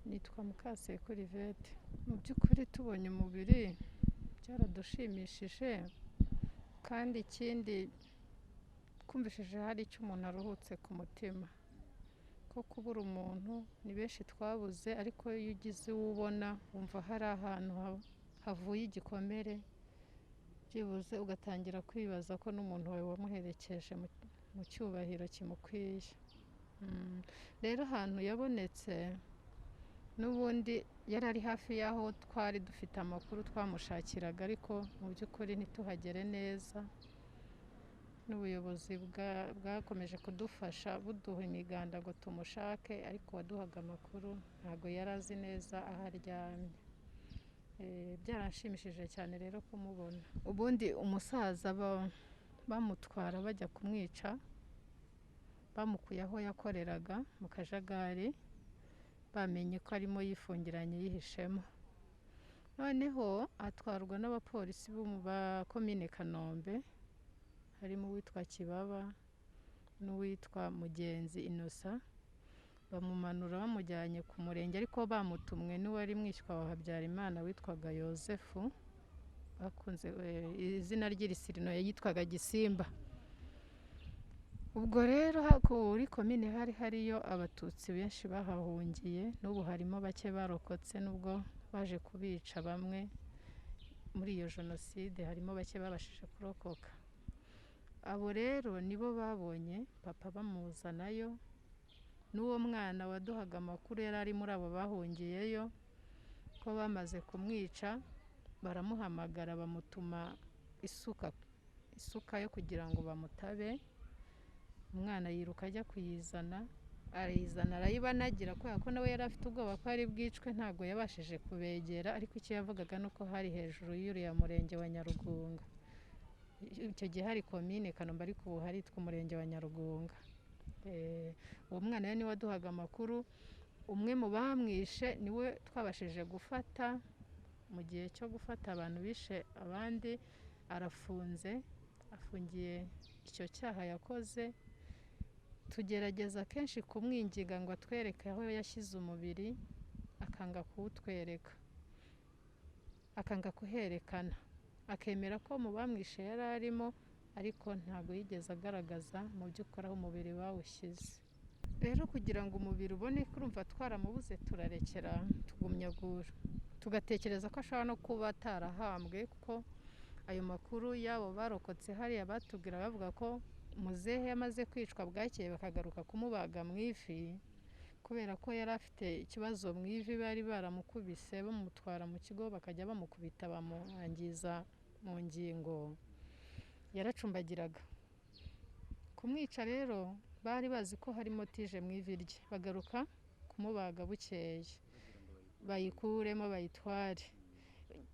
Nitwa Mukaseko Yvette. Mu by'ukuri tubonye umubiri byaradushimishije, kandi ikindi twumvishije hari icyo umuntu aruhutse ku mutima, ko kubura umuntu ni benshi twabuze, ariko iyo ugize uwo ubona wumva hari ahantu havuye igikomere, byibuze ugatangira kwibaza ko n'umuntu wawe wamuherekeje mu cyubahiro kimukwiye. Rero ahantu yabonetse n'ubundi yari ari hafi y'aho twari dufite amakuru twamushakiraga, ariko mu by'ukuri ntituhagere neza. N'ubuyobozi bwakomeje kudufasha buduha imiganda ngo tumushake, ariko waduhaga amakuru ntabwo yari azi neza aho aryamye. Byaranshimishije cyane rero kumubona. Ubundi umusaza bamutwara bajya kumwica, bamukuye aho yakoreraga mu kajagari, bamenye ko arimo yifungiranye yihishemo. Noneho atwarwa n'abapolisi bo mu komine Kanombe, harimo uwitwa Kibaba n'uwitwa Mugenzi Innocent. Bamumanura bamujyanye ku murenge, ariko bamutumwe n'uwari mwishywa wa Habyarimana witwaga Yosefu, bakunze izina ry'irisirino yitwaga Gisimba. Ubwo rero kuri komine hari hariyo abatutsi benshi bahahungiye, n'ubu harimo bake barokotse, nubwo baje kubica bamwe muri iyo jenoside, harimo bake babashije kurokoka. Abo rero nibo babonye papa bamuzanayo, n'uwo mwana waduhaga amakuru yari ari muri abo bahungiyeyo, ko bamaze kumwica baramuhamagara, bamutuma isuka yo kugira ngo bamutabe. Umwana yiruka ajya kuyizana, arayizana arayibanagira, kubera ko nawe yari afite ubwoba ko ari bwicwe, ntabwo yabashije kubegera, ariko icyo yavugaga ni uko hari hejuru y'uriya murenge wa Nyarugunga. Icyo gihe hari komine Kanombe, ariko ubu haritwa umurenge wa Nyarugunga. Uwo mwana rero niwe waduhaga amakuru. Umwe mu bamwishe niwe twabashije gufata mu gihe cyo gufata abantu bishe abandi, arafunze, afungiye icyo cyaha yakoze. Tugerageza kenshi kumwinginga ngo atwereke aho yashyize umubiri, akanga kuwutwereka, akanga kuherekana, akemera ko mu bamwishe yari arimo, ariko ntabwo yigeze agaragaza mu by'ukuri aho umubiri bawushyize. Rero kugira ngo umubiri uboneke, urumva twaramubuze, turarekera tugumya tugatekereza ko ashobora no kuba atarahambwe, kuko ayo makuru y'abo barokotse hariya batubwira, bavuga ko muzehe yamaze kwicwa bwakeye bakagaruka kumubaga mu ivi, kubera ko yari afite ikibazo mu ivi, bari baramukubise bamutwara mu kigo, bakajya bamukubita bamwangiza mu ngingo, yaracumbagiraga. Kumwica rero bari bazi ko harimo tije mu ivi rye, bagaruka kumubaga bukeye, bayikuremo bayitware.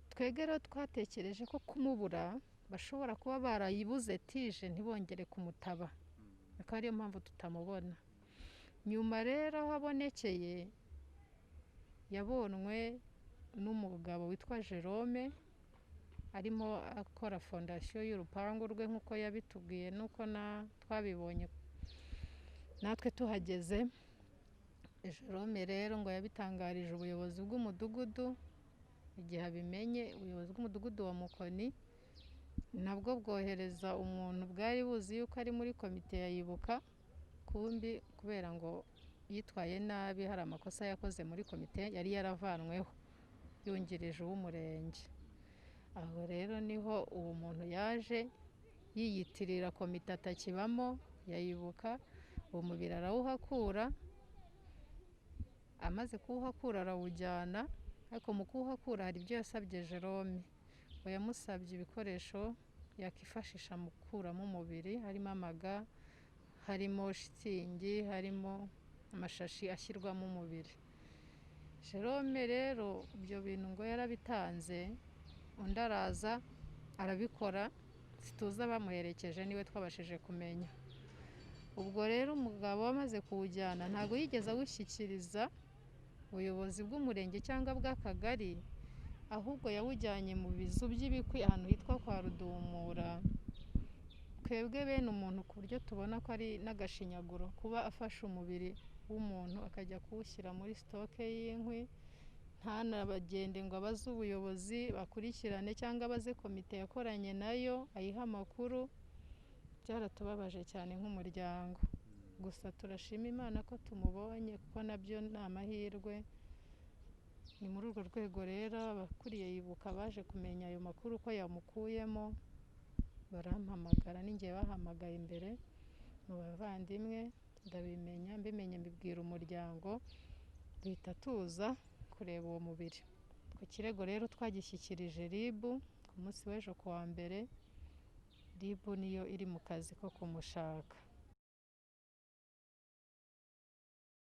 Twebwe rero twatekereje ko kumubura bashobora kuba barayibuze tije ntibongere kumutaba, akaba ariyo mpamvu tutamubona. Nyuma rero aho abonekeye, yabonwe n'umugabo witwa Jerome, arimo akora fondasiyo y'urupangu rwe, nk'uko yabitubwiye, n'uko twabibonye natwe tuhageze. Jerome rero ngo yabitangarije ubuyobozi bw'umudugudu. Igihe abimenye, ubuyobozi bw'umudugudu wa Mukoni nabwo bwohereza umuntu bwari buzi yuko ari muri komite ya Ibuka, kumbi kubera ngo yitwaye nabi, hari amakosa yakoze muri komite, yari yaravanweho yungirije uw'umurenge. Aho rero niho uwo muntu yaje yiyitirira komite atakibamo ya Ibuka. Uwo mubiri arawuhakura, amaze kuwuhakura arawujyana, ariko mu kuwuhakura hari ibyo yasabye Jerome, ngo yamusabye ibikoresho yakifashisha mu gukuramo umubiri, harimo amaga, harimo shitingi, harimo amashashi ashyirwamo umubiri. Jerome rero ibyo bintu ngo yarabitanze, undi araza arabikora, situzi abamuherekeje niwe twabashije kumenya. Ubwo rero umugabo wamaze kuwujyana ntabwo yigeze awushyikiriza ubuyobozi bw'umurenge cyangwa bw'akagari, ahubwo yawujyanye mu bizu by'ibikwi ahantu hitwa kwa Rudumura. Twebwe bene umuntu ku buryo tubona ko ari n'agashinyaguro kuba afashe umubiri w'umuntu akajya kuwushyira muri sitoke y'inkwi, ntanabagende ngo abaze ubuyobozi bakurikirane cyangwa abaze komite yakoranye nayo ayiha amakuru. Byaratubabaje cyane nk'umuryango, gusa turashima Imana ko tumubonye kuko nabyo ni amahirwe. Ni muri urwo rwego rero abakuriye Ibuka baje kumenya ayo makuru ko yamukuyemo, barampamagara, ninjye bahamagaye imbere mu bavandimwe, ndabimenya, mbimenye mbibwira umuryango, duhita tuza kureba uwo mubiri. Ku kirego rero twagishyikirije RIB ku munsi w'ejo kuwa mbere. RIB niyo iri mu kazi ko kumushaka.